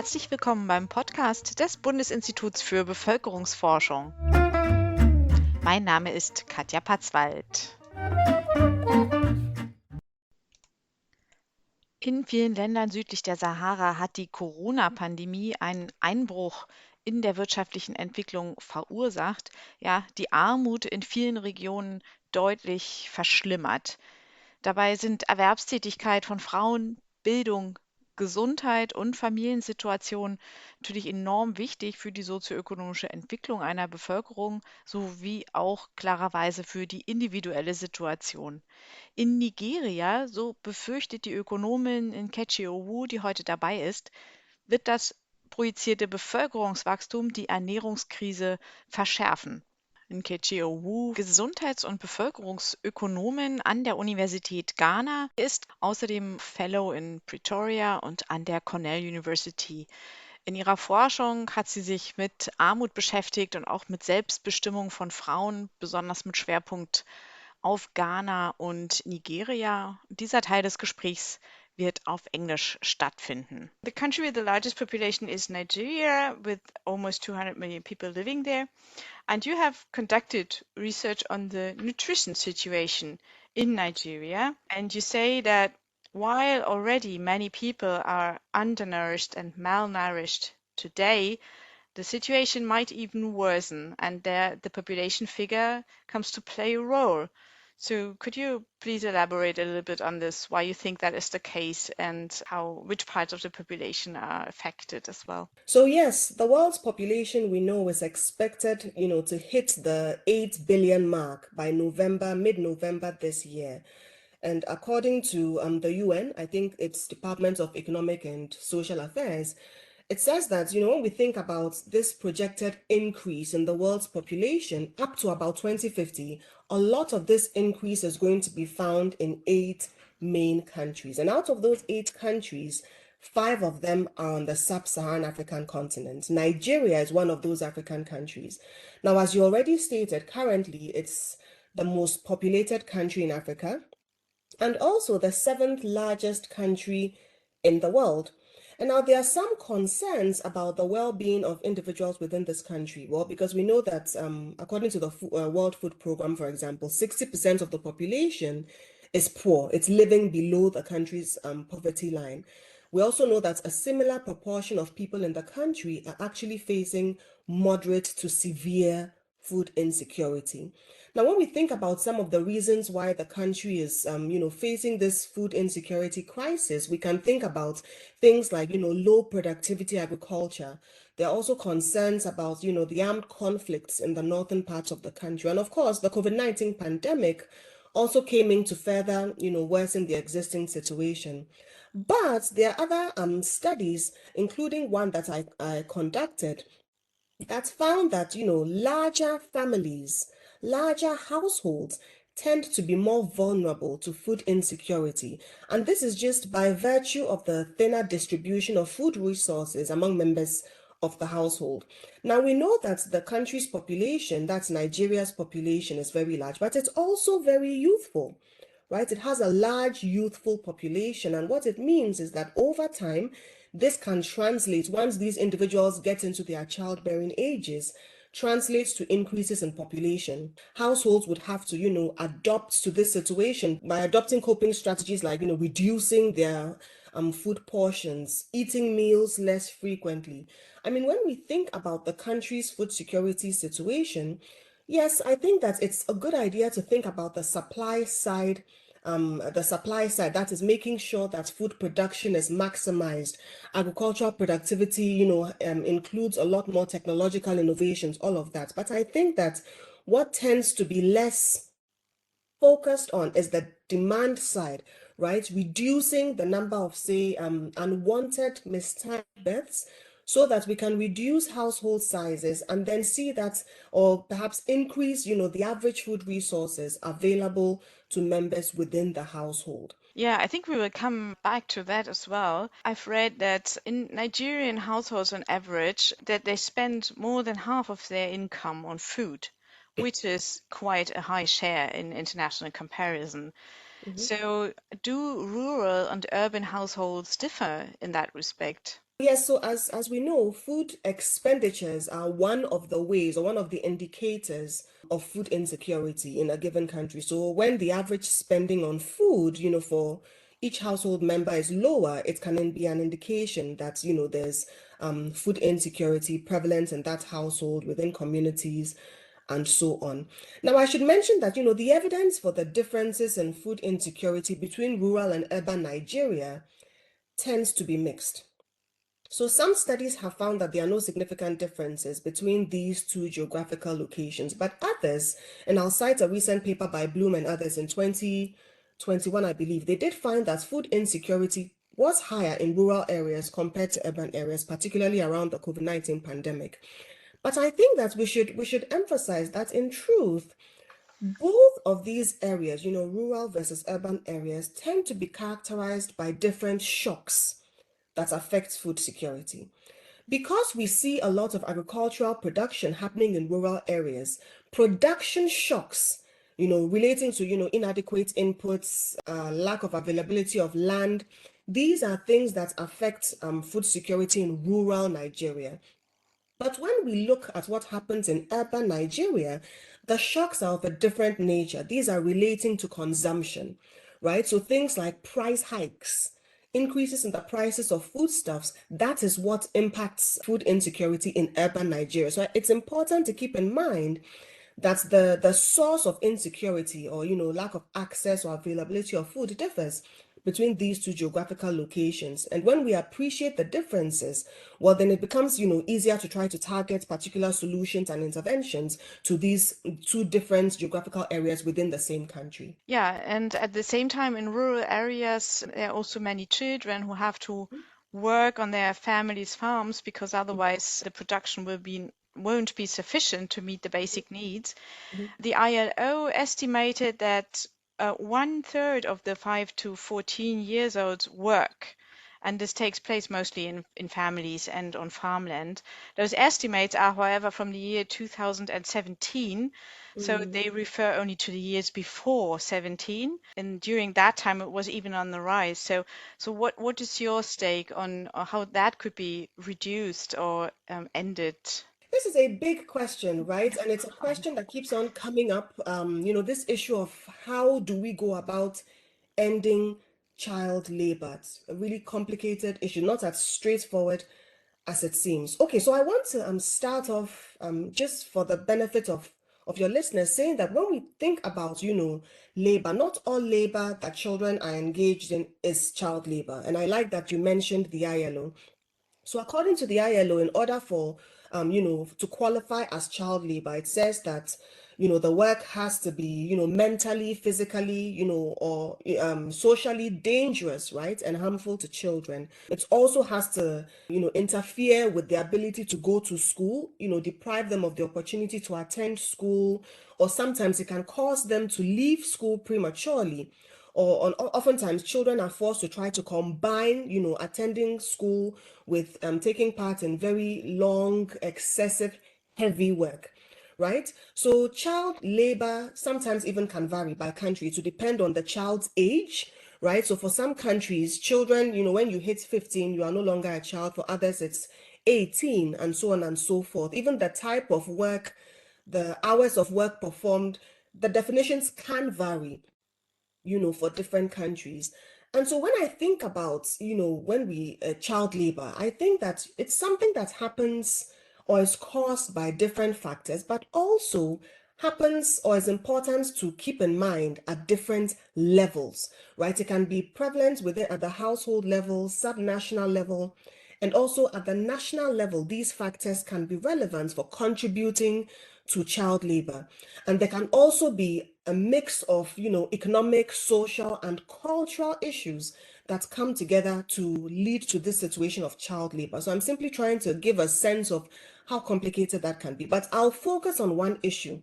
Herzlich willkommen beim Podcast des Bundesinstituts für Bevölkerungsforschung. Mein Name ist Katja Patzwald. In vielen Ländern südlich der Sahara hat die Corona-Pandemie einen Einbruch in der wirtschaftlichen Entwicklung verursacht, ja, die Armut in vielen Regionen deutlich verschlimmert. Dabei sind Erwerbstätigkeit von Frauen, Bildung, Gesundheit und Familiensituation natürlich enorm wichtig für die sozioökonomische Entwicklung einer Bevölkerung sowie auch klarerweise für die individuelle Situation. In Nigeria, so befürchtet die Ökonomin Nkechi Owoo, die heute dabei ist, wird das projizierte Bevölkerungswachstum die Ernährungskrise verschärfen. Nkechi Owoo, Gesundheits- und Bevölkerungsökonomin an der Universität Ghana, ist außerdem Fellow in Pretoria und an der Cornell University. In ihrer Forschung hat sie sich mit Armut beschäftigt und auch mit Selbstbestimmung von Frauen, besonders mit Schwerpunkt auf Ghana und Nigeria. Dieser Teil des Gesprächs wird auf Englisch stattfinden. The country with the largest population is Nigeria, with almost 200 million people living there. And you have conducted research on the nutrition situation in Nigeria. And you say that while already many people are undernourished and malnourished today, the situation might even worsen, and there the population figure comes to play a role. So could you please elaborate a little bit on this, why you think that is the case and which parts of the population are affected as well? So yes, the world's population we know is expected, to hit the 8 billion mark by mid-November this year. And according to the UN, I think it's Department of Economic and Social Affairs, it says that, when we think about this projected increase in the world's population up to about 2050, a lot of this increase is going to be found in 8 main countries. And out of those 8 countries, 5 of them are on the Sub-Saharan African continent. Nigeria is one of those African countries. Now, as you already stated, currently it's the most populated country in Africa and also the 7th largest country in the world. And now there are some concerns about the well-being of individuals within this country. Well, because we know that according to the World Food Program, for example, 60% of the population is poor. It's living below the country's poverty line. We also know that a similar proportion of people in the country are actually facing moderate to severe food insecurity. Now, when we think about some of the reasons why the country is, facing this food insecurity crisis, we can think about things like, low productivity agriculture. There are also concerns about, the armed conflicts in the northern parts of the country. And of course, the COVID-19 pandemic also came in to further, worsen the existing situation. But there are other studies, including one that I conducted, that found that, larger families, larger households tend to be more vulnerable to food insecurity. And this is just by virtue of the thinner distribution of food resources among members of the household. Now, we know that the country's population, that's Nigeria's population, is very large, but it's also very youthful. Right? It has a large youthful population, and what it means is that over time, this can translate, once these individuals get into their childbearing ages, translates to increases in population. Households would have to, adopt to this situation by adopting coping strategies like, reducing their food portions, eating meals less frequently. I mean, when we think about the country's food security situation, yes, I think that it's a good idea to think about the supply side, that is making sure that food production is maximized. Agricultural productivity, includes a lot more technological innovations, all of that. But I think that what tends to be less focused on is the demand side, right? Reducing the number of, say, unwanted mistimed births, so that we can reduce household sizes and then see that, or perhaps increase, the average food resources available to members within the household. Yeah, I think we will come back to that as well. I've read that in Nigerian households on average that they spend more than half of their income on food, which is quite a high share in international comparison. Mhm. So do rural and urban households differ in that respect? Yes, so as we know, food expenditures are one of the ways or one of the indicators of food insecurity in a given country. So when the average spending on food, for each household member is lower, it can be an indication that, there's food insecurity prevalent in that household, within communities, and so on. Now, I should mention that, the evidence for the differences in food insecurity between rural and urban Nigeria tends to be mixed. So some studies have found that there are no significant differences between these two geographical locations, but others, and I'll cite a recent paper by Bloom and others in 2021, I believe, they did find that food insecurity was higher in rural areas compared to urban areas, particularly around the COVID-19 pandemic. But I think that we should emphasize that in truth, both of these areas, rural versus urban areas, tend to be characterized by different shocks that affect food security. Because we see a lot of agricultural production happening in rural areas, production shocks, relating to, inadequate inputs, lack of availability of land, these are things that affect food security in rural Nigeria. But when we look at what happens in urban Nigeria, the shocks are of a different nature. These are relating to consumption, right? So things like price hikes, increases in the prices of foodstuffs, that is what impacts food insecurity in urban Nigeria. So it's important to keep in mind that the source of insecurity, or lack of access or availability of food, differs between these two geographical locations. And when we appreciate the differences, well, then it becomes easier to try to target particular solutions and interventions to these two different geographical areas within the same country. Yeah, and at the same time, in rural areas, there are also many children who have to work on their families' farms because otherwise the production won't be sufficient to meet the basic needs. Mhm. The ILO estimated that 1/3 of the 5 to 14 years olds work, and this takes place mostly in families and on farmland. Those estimates are, however, from the year 2017, so Mm. they refer only to the years before 17, and during that time it was even on the rise. So what is your take on how that could be reduced or ended? This is a big question, right? And it's a question that keeps on coming up. This issue of how do we go about ending child labor? It's a really complicated issue, not as straightforward as it seems. Okay, so I want to start off just for the benefit of your listeners, saying that when we think about labor, not all labor that children are engaged in is child labor. And I like that you mentioned the ILO. So according to the ILO, in order for to qualify as child labor, it says that the work has to be mentally, physically, or socially dangerous, right, and harmful to children. It also has to interfere with their ability to go to school, deprive them of the opportunity to attend school, or sometimes it can cause them to leave school prematurely. Oftentimes children are forced to try to combine attending school with taking part in very long, excessive, heavy work, right? So child labor sometimes even can vary by country to depend on the child's age, right? So for some countries, children, when you hit 15, you are no longer a child. For others, it's 18, and so on and so forth. Even the type of work, the hours of work performed, the definitions can vary for different countries. And so when I think about, when we child labor, I think that it's something that happens or is caused by different factors, but also happens or is important to keep in mind at different levels, right? It can be prevalent within at the household level, subnational level, and also at the national level. These factors can be relevant for contributing to child labor. And there can also be a mix of, economic, social, and cultural issues that come together to lead to this situation of child labor. So I'm simply trying to give a sense of how complicated that can be. But I'll focus on one issue,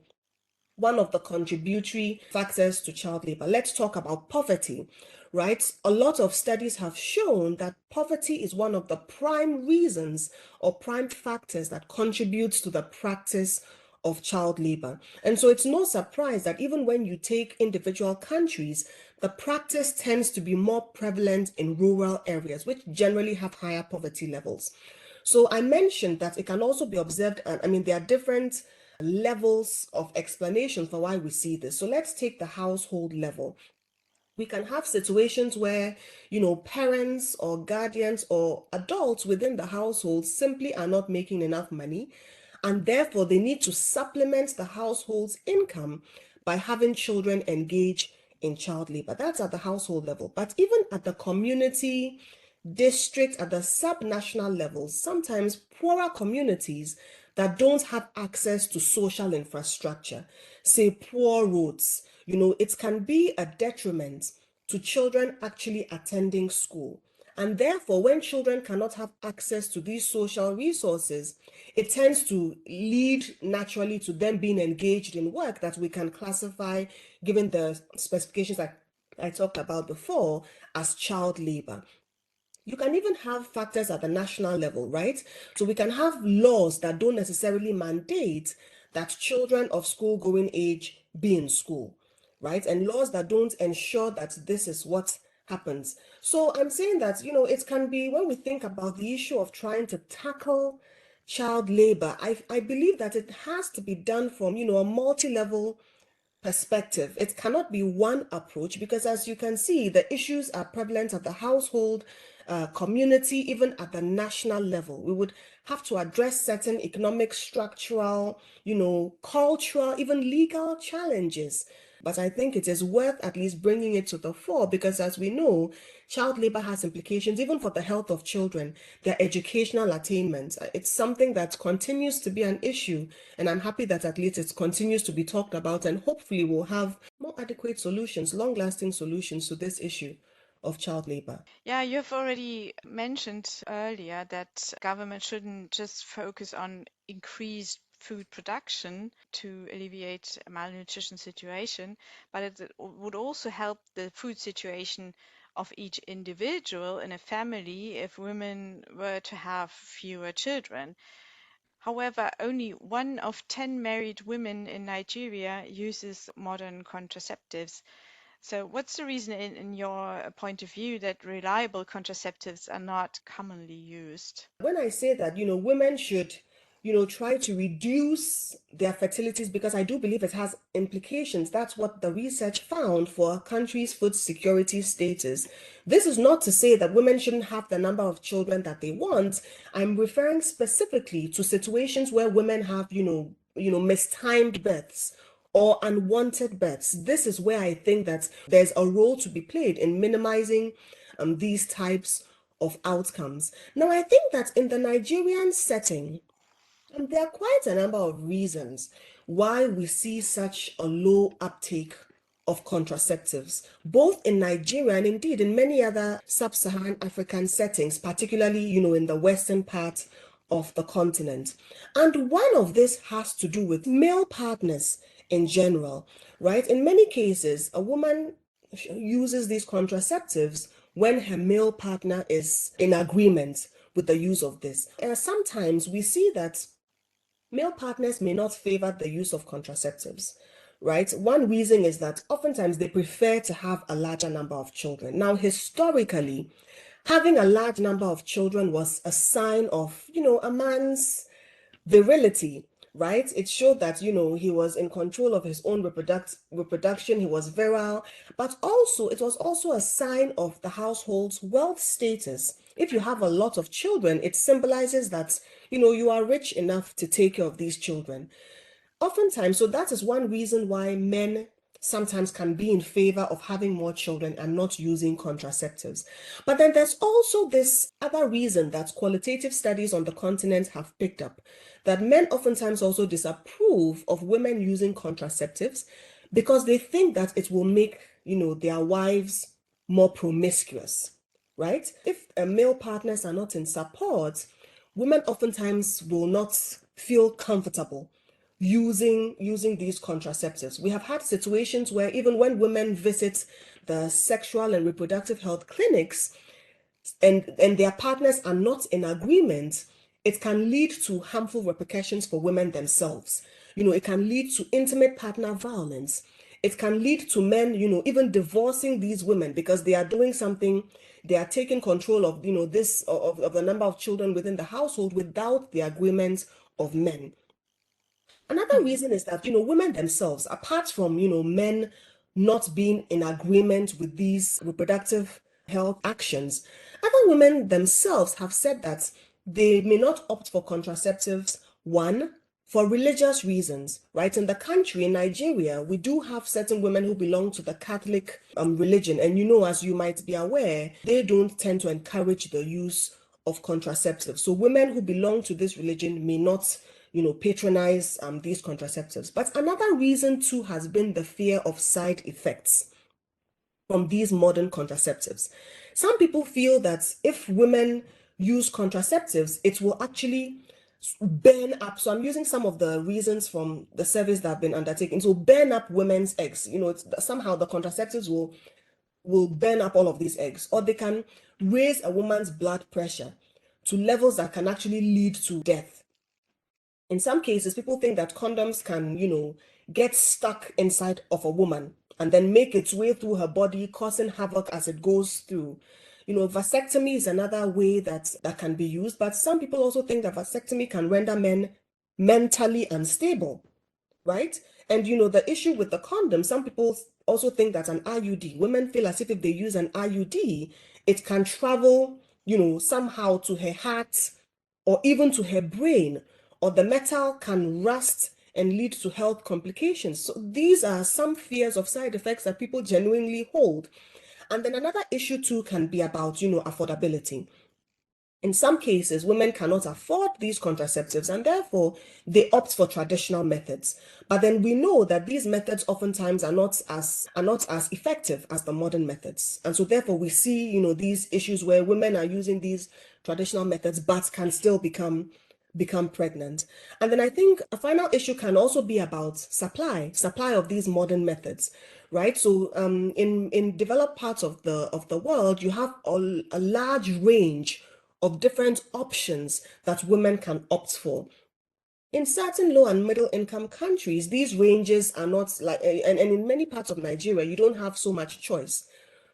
one of the contributory factors to child labor. Let's talk about poverty, right? A lot of studies have shown that poverty is one of the prime reasons or prime factors that contributes to the practice of child labor. And so it's no surprise that even when you take individual countries, the practice tends to be more prevalent in rural areas, which generally have higher poverty levels. So I mentioned that it can also be observed, and I mean, there are different levels of explanation for why we see this. So let's take the household level. We can have situations where, parents or guardians or adults within the household simply are not making enough money, and therefore they need to supplement the household's income by having children engage in child labor. That's at the household level. But even at the community, district, at the sub-national levels, sometimes poorer communities that don't have access to social infrastructure, say poor roads, it can be a detriment to children actually attending school. And therefore, when children cannot have access to these social resources, it tends to lead naturally to them being engaged in work that we can classify, given the specifications that I talked about before, as child labor. You can even have factors at the national level, right? So we can have laws that don't necessarily mandate that children of school going age be in school, right? And laws that don't ensure that this is what happens. So I'm saying that, it can be, when we think about the issue of trying to tackle child labor, I believe that it has to be done from, a multi-level perspective. It cannot be one approach because, as you can see, the issues are prevalent at the household, community, even at the national level. We would have to address certain economic, structural, cultural, even legal challenges. But I think it is worth at least bringing it to the fore because, as we know, child labor has implications even for the health of children, their educational attainment. It's something that continues to be an issue, and I'm happy that at least it continues to be talked about, and hopefully we'll have more adequate solutions, long-lasting solutions to this issue of child labor. Yeah, you've already mentioned earlier that government shouldn't just focus on increased food production to alleviate malnutrition situation, but it would also help the food situation of each individual in a family if women were to have fewer children. However, only 1 of 10 married women in Nigeria uses modern contraceptives. So, what's the reason, in your point of view, that reliable contraceptives are not commonly used? When I say that, women should, try to reduce their fertilities, because I do believe it has implications. That's what the research found for a country's food security status. This is not to say that women shouldn't have the number of children that they want. I'm referring specifically to situations where women have, mistimed births or unwanted births. This is where I think that there's a role to be played in minimizing these types of outcomes. Now, I think that in the Nigerian setting, there are quite a number of reasons why we see such a low uptake of contraceptives, both in Nigeria and indeed in many other sub-Saharan African settings, particularly, in the western part of the continent. And one of this has to do with male partners in general, right? In many cases, a woman uses these contraceptives when her male partner is in agreement with the use of this. Sometimes we see that male partners may not favor the use of contraceptives, right? One reason is that oftentimes they prefer to have a larger number of children. Now, historically, having a large number of children was a sign of, a man's virility, right? It showed that, he was in control of his own reproduction, he was virile, but also it was also a sign of the household's wealth status. If you have a lot of children, it symbolizes that, you are rich enough to take care of these children. Oftentimes, so that is one reason why men sometimes can be in favor of having more children and not using contraceptives. But then there's also this other reason that qualitative studies on the continent have picked up, that men oftentimes also disapprove of women using contraceptives because they think that it will make, their wives more promiscuous, right? If male partners are not in support, women oftentimes will not feel comfortable using these contraceptives. We have had situations where even when women visit the sexual and reproductive health clinics and their partners are not in agreement, it can lead to harmful repercussions for women themselves. it can lead to intimate partner violence. It can lead to men, even divorcing these women because they are doing something, they are taking control of, this, of the number of children within the household without the agreement of men. Another Mhm. reason is that, women themselves, apart from, men not being in agreement with these reproductive health actions, other women themselves have said that they may not opt for contraceptives, one, for religious reasons, right? In the country, in Nigeria, we do have certain women who belong to the Catholic religion. And, as you might be aware, they don't tend to encourage the use of contraceptives. So women who belong to this religion may not patronize these contraceptives. But another reason too has been the fear of side effects from these modern contraceptives. Some people feel that if women use contraceptives, it will actually burn up. So I'm using some of the reasons from the surveys that have been undertaken. So burn up women's eggs. Somehow the contraceptives will burn up all of these eggs, or they can raise a woman's blood pressure to levels that can actually lead to death. In some cases, people think that condoms can, get stuck inside of a woman and then make its way through her body, causing havoc as it goes through. Vasectomy is another way that can be used, but some people also think that vasectomy can render men mentally unstable, right? And the issue with the condom, some people also think that an IUD, women feel as if they use an IUD, it can travel, somehow to her heart or even to her brain, or the metal can rust and lead to health complications. So these are some fears of side effects that people genuinely hold. And then another issue too can be about, affordability. In some cases, women cannot afford these contraceptives and therefore they opt for traditional methods. But then we know that these methods oftentimes are not as effective as the modern methods. And so therefore we see, these issues where women are using these traditional methods but can still become pregnant. And then I think a final issue can also be about supply of these modern methods, right? So in developed parts of the world, you have a large range of different options that women can opt for. In certain low and middle income countries, these ranges are not like, and in many parts of Nigeria, you don't have so much choice,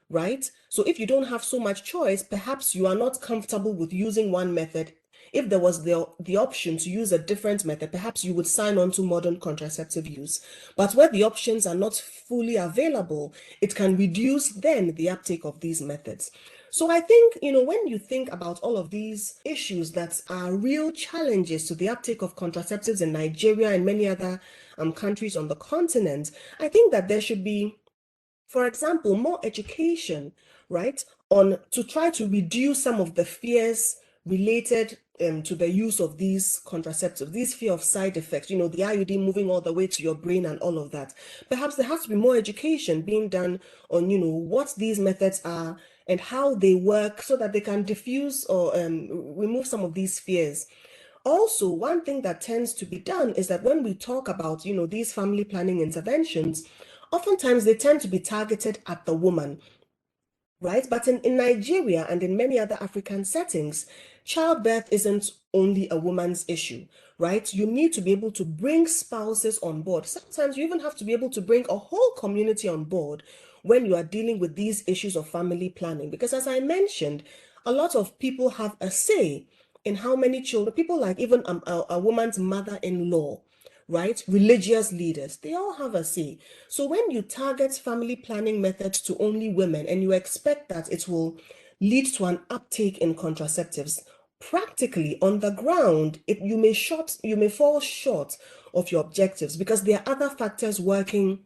right? So if you don't have so much choice, perhaps you are not comfortable with using one method. If there was the option to use a different method, perhaps you would sign on to modern contraceptive use. But where the options are not fully available, it can reduce then the uptake of these methods. So I think, when you think about all of these issues that are real challenges to the uptake of contraceptives in Nigeria and many other countries on the continent, I think that there should be, for example, more education, right, on to try to reduce some of the fears related to the use of these contraceptives, these fear of side effects, the IUD moving all the way to your brain and all of that. Perhaps there has to be more education being done on, what these methods are and how they work so that they can diffuse or remove some of these fears. Also, one thing that tends to be done is that when we talk about, these family planning interventions, oftentimes they tend to be targeted at the woman, right? But in Nigeria and in many other African settings, childbirth isn't only a woman's issue, right? You need to be able to bring spouses on board. Sometimes you even have to be able to bring a whole community on board when you are dealing with these issues of family planning. Because as I mentioned, a lot of people have a say in how many children, people like even a woman's mother-in-law, right? Religious leaders, they all have a say. So when you target family planning methods to only women and you expect that it will lead to an uptake in contraceptives, practically on the ground, you may fall short of your objectives because there are other factors working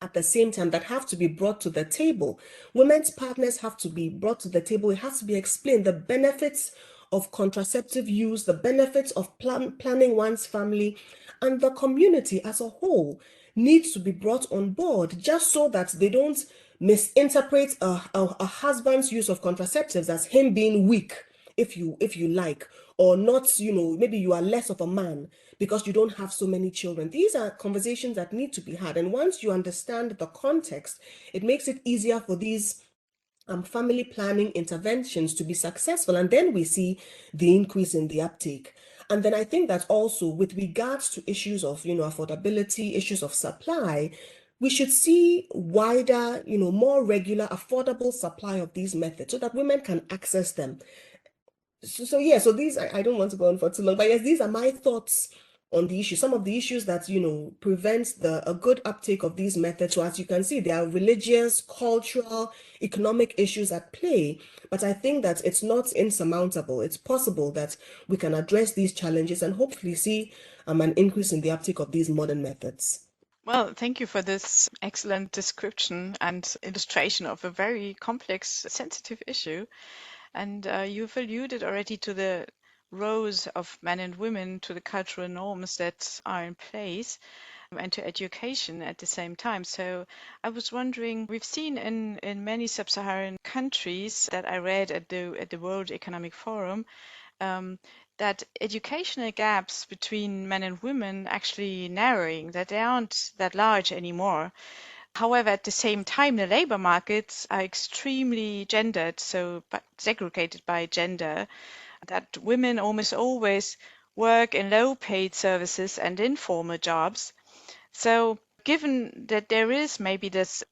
at the same time that have to be brought to the table. Women's partners have to be brought to the table. It has to be explained the benefits of contraceptive use, the benefits of planning one's family, and the community as a whole needs to be brought on board just so that they don't misinterpret a husband's use of contraceptives as him being weak, if you like, or not, maybe you are less of a man because you don't have so many children. These are conversations that need to be had. And once you understand the context, it makes it easier for these family planning interventions to be successful. And then we see the increase in the uptake. And then I think that also with regards to issues of, affordability, issues of supply, we should see wider, more regular, affordable supply of these methods so that women can access them. So these, I don't want to go on for too long, but yes, these are my thoughts on the issue. Some of the issues that, prevent a good uptake of these methods. So as you can see, there are religious, cultural, economic issues at play, but I think that it's not insurmountable. It's possible that we can address these challenges and hopefully see an increase in the uptake of these modern methods. Well, thank you for this excellent description and illustration of a very complex, sensitive issue. And you've alluded already to the roles of men and women, to the cultural norms that are in place, and to education at the same time. So I was wondering, we've seen in many sub-Saharan countries that I read at the World Economic Forum, that educational gaps between men and women actually narrowing, that they aren't that large anymore. However, at the same time, the labor markets are extremely gendered, so segregated by gender, that women almost always work in low-paid services and informal jobs. So given that there is maybe this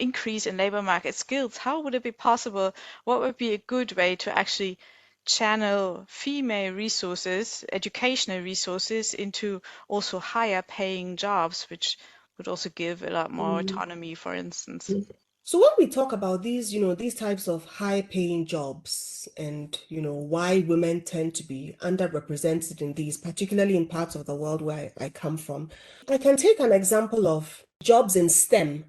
increase in labor market skills, how would it be possible? What would be a good way to actually channel female resources, educational resources, into also higher paying jobs, which would also give a lot more autonomy, for instance? So when we talk about these, these types of high-paying jobs and, why women tend to be underrepresented in these, particularly in parts of the world where I come from, I can take an example of jobs in STEM,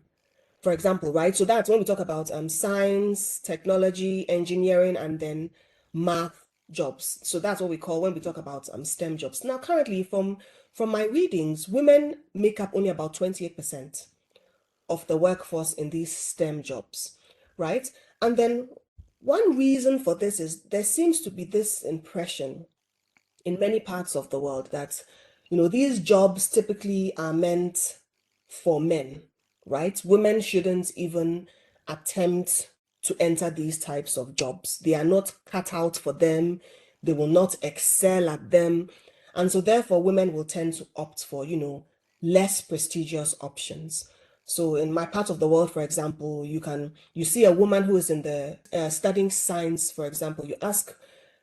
for example, right? So that's when we talk about science, technology, engineering, and then math jobs. So that's what we call when we talk about STEM jobs. Now, currently, from my readings, women make up only about 28% of the workforce in these STEM jobs, right? And then one reason for this is there seems to be this impression in many parts of the world that, these jobs typically are meant for men, right? Women shouldn't even attempt to enter these types of jobs. They are not cut out for them. They will not excel at them. And so therefore, women will tend to opt for, less prestigious options. So in my part of the world, for example, you see a woman who is in the studying science, for example, you ask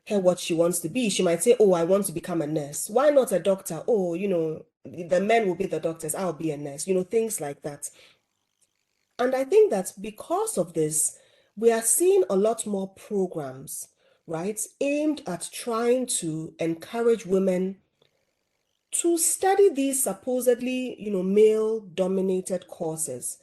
her what she wants to be. She might say, oh, I want to become a nurse. Why not a doctor? Oh, the men will be the doctors. I'll be a nurse, things like that. And I think that because of this, we are seeing a lot more programs, right, aimed at trying to encourage women to study these supposedly, male-dominated courses,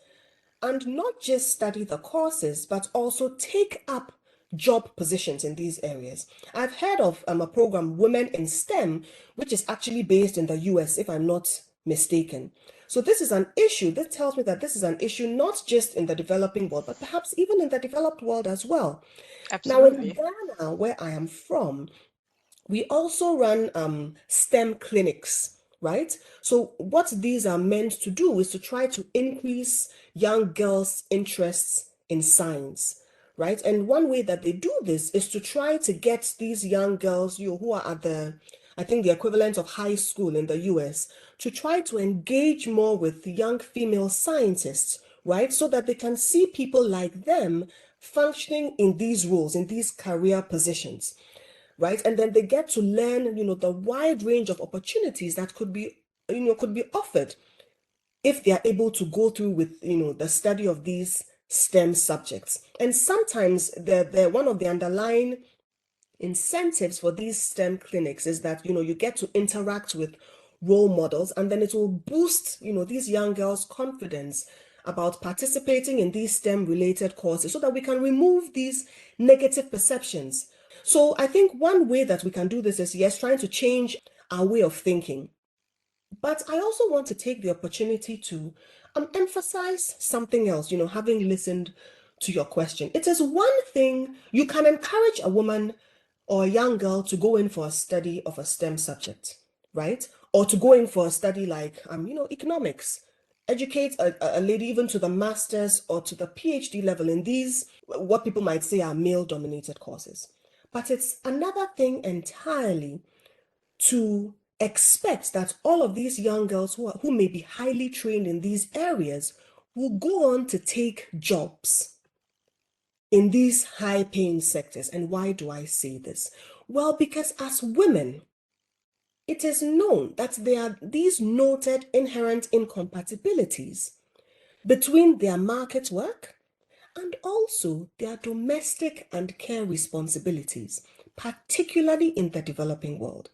and not just study the courses, but also take up job positions in these areas. I've heard of a program, Women in STEM, which is actually based in the US, if I'm not mistaken. So this is an issue. This tells me that this is an issue not just in the developing world, but perhaps even in the developed world as well. Now, in Absolutely. Ghana, where I am from, we also run STEM clinics, right? So what these are meant to do is to try to increase young girls' interests in science, right? And one way that they do this is to try to get these young girls, who are at I think the equivalent of high school in the US, to try to engage more with young female scientists, right? So that they can see people like them functioning in these roles, in these career positions, right? And then they get to learn, the wide range of opportunities that could be offered if they are able to go through with, the study of these STEM subjects. And sometimes they're one of the underlying incentives for these STEM clinics is that, you get to interact with role models, and then it will boost, these young girls' confidence about participating in these STEM related courses so that we can remove these negative perceptions. So I think one way that we can do this is, yes, trying to change our way of thinking. But I also want to take the opportunity to emphasize something else, having listened to your question. It is one thing you can encourage a woman or a young girl to go in for a study of a STEM subject, right? Or to go in for a study like, economics. Educate a lady even to the master's or to the PhD level in these, what people might say are male dominated courses. But it's another thing entirely to expect that all of these young girls who may be highly trained in these areas will go on to take jobs in these high-paying sectors. And why do I say this? Well, because as women, it is known that there are these noted inherent incompatibilities between their market work and also their domestic and care responsibilities, particularly in the developing world.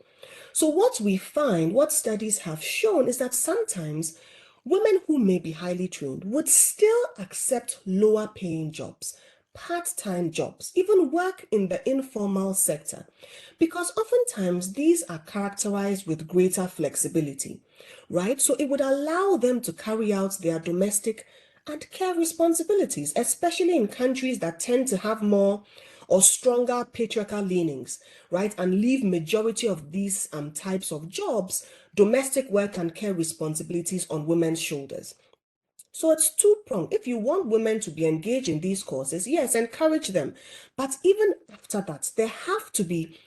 So what we find, what studies have shown, is that sometimes women who may be highly trained would still accept lower paying jobs, part-time jobs, even work in the informal sector, because oftentimes these are characterized with greater flexibility, right? So it would allow them to carry out their domestic and care responsibilities, especially in countries that tend to have more or stronger patriarchal leanings, right? And leave majority of these types of jobs, domestic work and care responsibilities, on women's shoulders. So it's two-pronged. If you want women to be engaged in these courses, yes, encourage them. But even after that, there have to be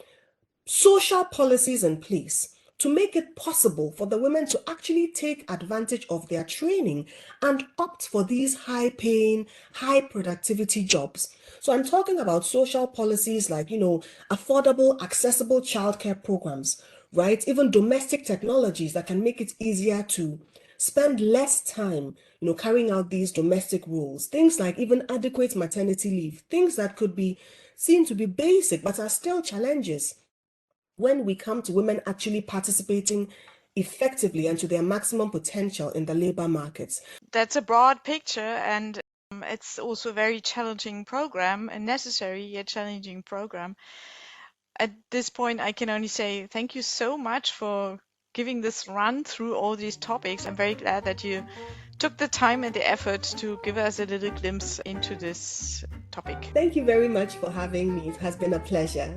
social policies in place to make it possible for the women to actually take advantage of their training and opt for these high-paying, high-productivity jobs. So I'm talking about social policies like, affordable, accessible childcare programs, right? Even domestic technologies that can make it easier to spend less time, carrying out these domestic roles. Things like even adequate maternity leave, things that could be seen to be basic but are still challenges when we come to women actually participating effectively and to their maximum potential in the labor markets. That's a broad picture, and it's also a very challenging program, a necessary yet challenging program. At this point, I can only say thank you so much for giving this run through all these topics. I'm very glad that you took the time and the effort to give us a little glimpse into this topic. Thank you very much for having me. It has been a pleasure.